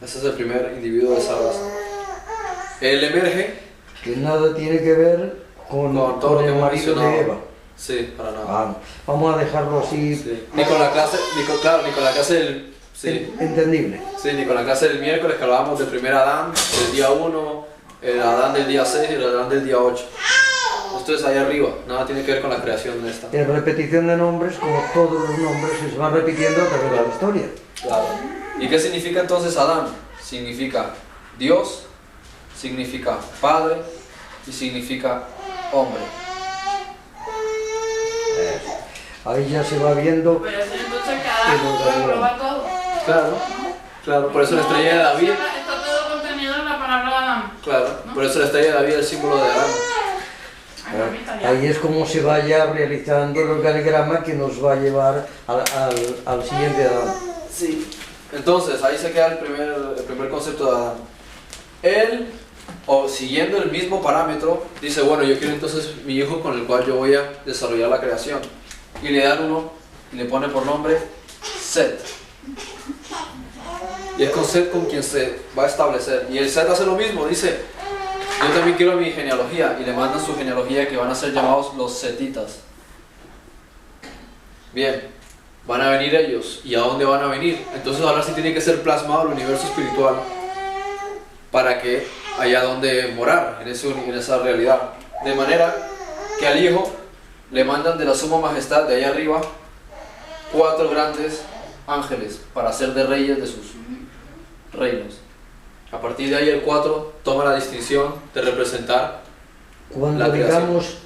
Ese es el primer individuo de esa raza. Él emerge. Que nada tiene que ver con todo lo que el hemos marido mencionado. de Eva. Sí, para nada. Vamos a dejarlo así. Sí. Ni con la clase, ni con la clase del... Sí. Entendible. Sí, ni con la clase del miércoles que hablábamos del primer Adán, del día 1, el Adán del día 6 y el Adán del día 8. Esto es ahí arriba, nada tiene que ver con la creación de esta. En repetición de nombres, como todos los nombres, se van repitiendo a través de la historia. Claro. ¿Y qué significa entonces Adán? Significa Dios, significa Padre y significa hombre. Ahí ya se va viendo. Pero entonces cada engloba todo. Claro, claro, por eso la estrella de David. Está todo contenido en la palabra Adán. Claro, por eso la estrella de David es el símbolo de Adán. Ahí es como se vaya realizando el organigrama que nos va a llevar al siguiente Adán. Sí. Entonces, ahí se queda el primer concepto de Adán. Él, o siguiendo el mismo parámetro, dice, bueno, yo quiero entonces mi hijo con el cual yo voy a desarrollar la creación. Y le dan uno, y le pone por nombre Set. Y es con Set con quien se va a establecer. Y el Set hace lo mismo, dice, yo también quiero mi genealogía, y le mandan su genealogía que van a ser llamados los Setitas. Bien, van a venir ellos, ¿y a dónde van a venir? Entonces ahora sí tiene que ser plasmado el universo espiritual para que haya donde morar en esa realidad. De manera que al Hijo le mandan de la suma majestad de allá arriba 4 grandes ángeles para ser de reyes de sus reinos. A partir de ahí el 4 toma la distinción de representar Cuando la creación. digamos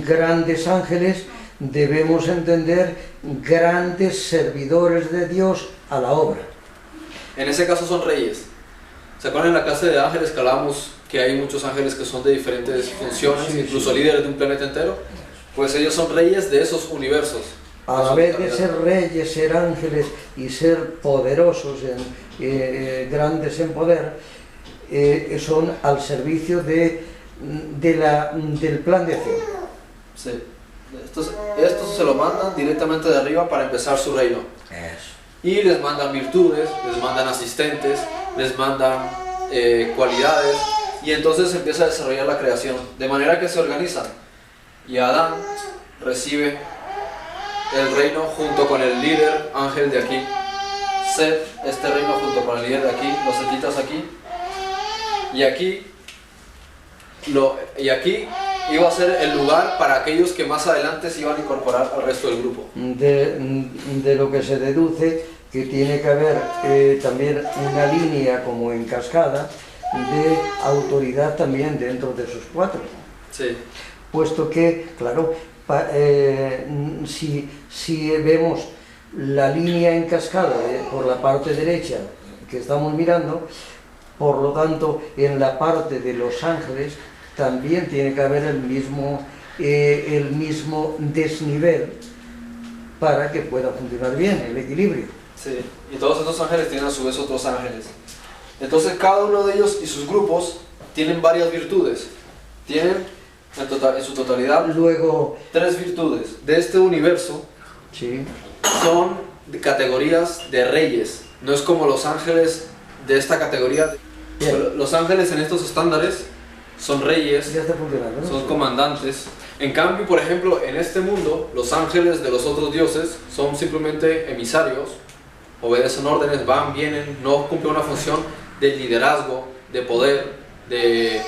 grandes ángeles, debemos entender grandes servidores de Dios a la obra. En ese caso son reyes. ¿Se acuerdan en la clase de ángeles que hablábamos que hay muchos ángeles que son de diferentes funciones, Sí, incluso sí. líderes de un planeta entero? Pues ellos son reyes de esos universos. A la vez de ser reyes, ser ángeles y ser poderosos, grandes en poder, son al servicio del plan de acción. Sí. Estos se lo mandan directamente de arriba para empezar su reino. Y les mandan virtudes, les mandan asistentes, les mandan cualidades, y entonces se empieza a desarrollar la creación, de manera que se organizan. Y Adán recibe el reino junto con el líder ángel de aquí. Set este reino junto con el líder de aquí, los setitas aquí. Y aquí iba a ser el lugar para aquellos que más adelante se iban a incorporar al resto del grupo. De lo que se deduce que tiene que haber también una línea como en cascada de autoridad también dentro de sus 4. Sí. Puesto que, claro, si vemos la línea en cascada por la parte derecha que estamos mirando, por lo tanto, en la parte de los ángeles también tiene que haber el mismo desnivel para que pueda funcionar bien el equilibrio. Sí, y todos estos ángeles tienen a su vez otros ángeles. Entonces cada uno de ellos y sus grupos tienen varias virtudes. Tienen en su totalidad Luego, 3 virtudes. De este universo sí, son de categorías de reyes. No es como los ángeles de esta categoría. bien, Los ángeles en estos estándares son reyes, ya está funcionando, ¿no? son comandantes. En cambio, por ejemplo, en este mundo, los ángeles de los otros dioses son simplemente emisarios, obedecen órdenes, van, vienen, no cumplen una función de liderazgo, de poder, de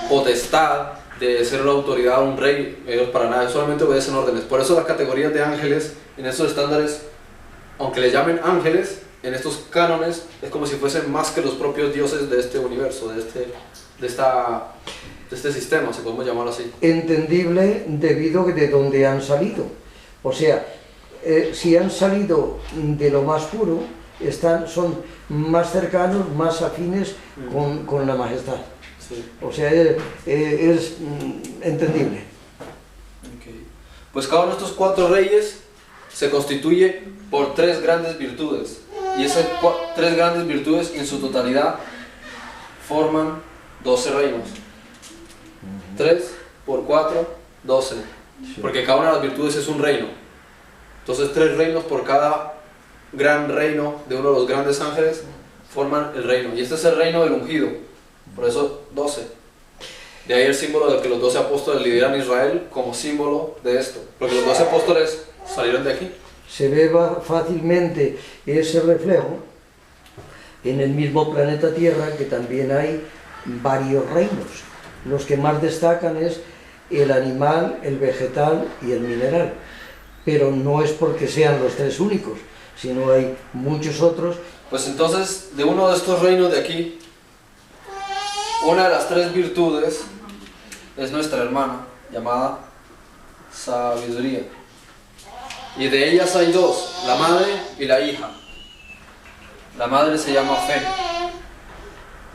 potestad, de ser la autoridad, un rey. Ellos para nada, solamente obedecen órdenes. Por eso las categorías de ángeles en estos estándares, aunque les llamen ángeles, en estos cánones es como si fuesen más que los propios dioses de este universo, de este sistema, si podemos llamarlo así. Entendible debido a de dónde han salido. O sea, si han salido de lo más puro, son más cercanos, más afines con la majestad. Sí. O sea, es entendible. Okay. Pues cada uno de estos 4 reyes se constituye por 3 grandes virtudes. Y esas 3 grandes virtudes en su totalidad forman 12 reinos. 3 por 4, 12. Porque cada una de las virtudes es un reino. Entonces 3 reinos por cada gran reino de uno de los grandes ángeles forman el reino. Y este es el reino del ungido. Por eso 12. De ahí el símbolo de que los 12 apóstoles lideran Israel como símbolo de esto. Porque los 12 apóstoles salieron de aquí. Se ve fácilmente ese reflejo en el mismo planeta Tierra, que también hay varios reinos. Los que más destacan es el animal, el vegetal y el mineral. Pero no es porque sean los tres únicos, sino hay muchos otros. Pues entonces, de uno de estos reinos de aquí, una de las tres virtudes es nuestra hermana, llamada sabiduría. Y de ellas hay dos, la madre y la hija. La madre se llama fe,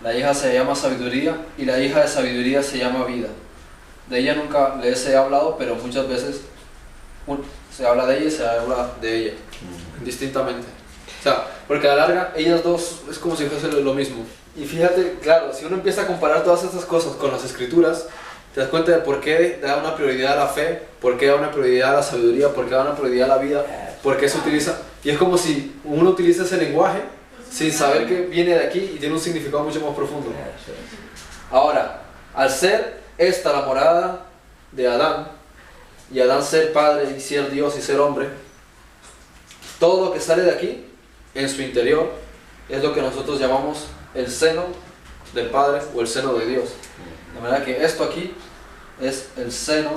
la hija se llama sabiduría y la hija de sabiduría se llama vida. De ella nunca les he hablado, pero muchas veces se habla de ella y se habla de ella, distintamente. O sea, porque a la larga, ellas dos es como si fuese lo mismo. Y fíjate, claro, si uno empieza a comparar todas estas cosas con las escrituras, te das cuenta de por qué da una prioridad a la fe, por qué da una prioridad a la sabiduría, por qué da una prioridad a la vida, por qué se utiliza. Y es como si uno utiliza ese lenguaje sin saber que viene de aquí y tiene un significado mucho más profundo. Ahora, al ser esta la morada de Adán, y Adán ser padre y ser Dios y ser hombre, todo lo que sale de aquí, en su interior, es lo que nosotros llamamos el seno del Padre o el seno de Dios. De manera que esto aquí es el seno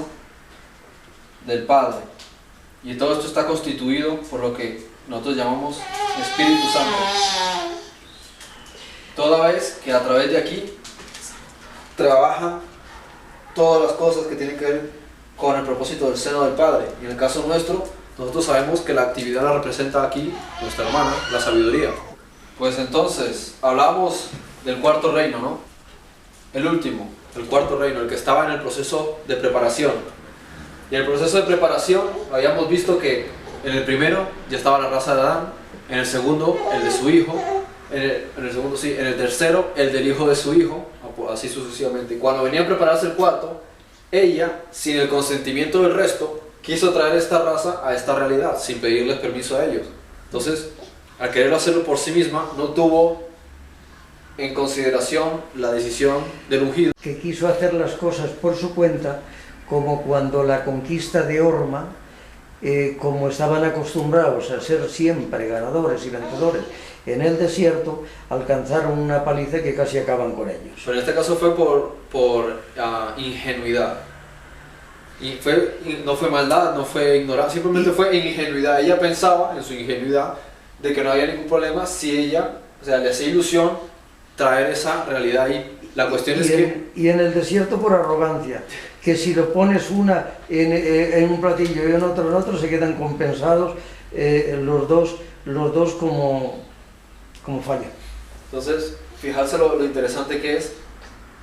del Padre. Y todo esto está constituido por lo que nosotros llamamos Espíritu Santo. Toda vez que a través de aquí trabaja todas las cosas que tienen que ver con el propósito del seno del Padre. Y en el caso nuestro, nosotros sabemos que la actividad la representa aquí nuestra hermana, la sabiduría. Pues entonces, hablamos del cuarto reino, ¿no? El último, el cuarto reino, el que estaba en el proceso de preparación. Y en el proceso de preparación habíamos visto que en el primero ya estaba la raza de Adán, en el segundo el de su hijo, en el tercero el del hijo de su hijo, así sucesivamente. Y cuando venía a prepararse el cuarto, ella, sin el consentimiento del resto, quiso traer esta raza a esta realidad, sin pedirles permiso a ellos. Entonces, al querer hacerlo por sí misma, no tuvo en consideración la decisión del ungido. Que quiso hacer las cosas por su cuenta, como cuando la conquista de Orma, como estaban acostumbrados a ser siempre ganadores y vencedores en el desierto, alcanzaron una paliza que casi acaban con ellos. Pero en este caso fue por ingenuidad. Y no fue maldad, no fue ignorancia, simplemente fue ingenuidad. Ella pensaba en su ingenuidad de que no había ningún problema si ella, o sea, le hacía ilusión traer esa realidad ahí. La cuestión es que... Y en el desierto por arrogancia, que si lo pones una en un platillo y en otro, se quedan compensados los dos como falla. Entonces, fijarse lo interesante que es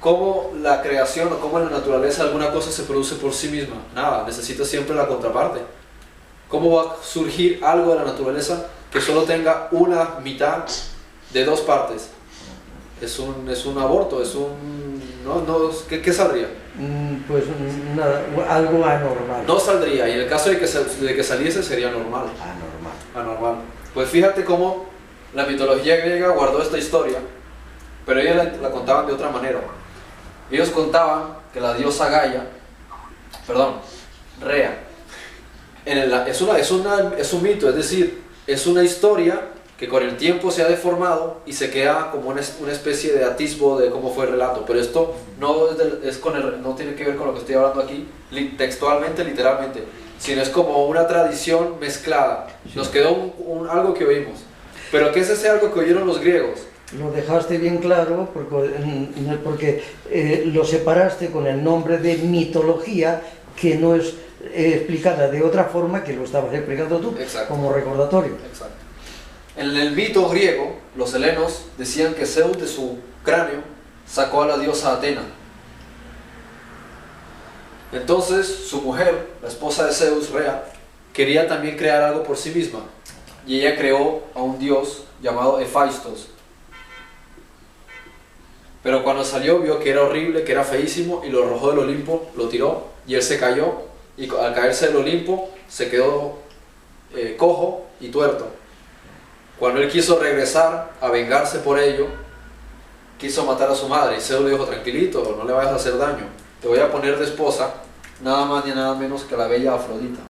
cómo la creación o cómo en la naturaleza alguna cosa se produce por sí misma. Nada, necesita siempre la contraparte. ¿Cómo va a surgir algo de la naturaleza que solo tenga una mitad de dos partes? Es un aborto, es un... ¿Qué saldría? Pues nada, algo anormal. No saldría, y en el caso de que saliese sería normal. Anormal. Pues fíjate cómo la mitología griega guardó esta historia, pero ellos la contaban de otra manera. Ellos contaban que la diosa Rea, es un mito, es decir, es una historia que con el tiempo se ha deformado y se queda como una especie de atisbo de cómo fue el relato. Pero esto no tiene que ver con lo que estoy hablando aquí textualmente, literalmente, sino es como una tradición mezclada. Nos quedó algo que oímos. ¿Pero qué es ese algo que oyeron los griegos? Lo dejaste bien claro porque lo separaste con el nombre de mitología, que no es explicada de otra forma que lo estabas explicando tú. Exacto. Como recordatorio. Exacto. En el mito griego, los helenos decían que Zeus de su cráneo sacó a la diosa Atena. Entonces su mujer, la esposa de Zeus, Rea, quería también crear algo por sí misma, y ella creó a un dios llamado Hefaistos. Pero cuando salió vio que era horrible, que era feísimo, y lo arrojó del Olimpo, lo tiró, y él se cayó, y al caerse del Olimpo se quedó cojo y tuerto. Cuando él quiso regresar a vengarse por ello, quiso matar a su madre y Zeus le dijo, tranquilito, no le vayas a hacer daño, te voy a poner de esposa nada más ni nada menos que la bella Afrodita.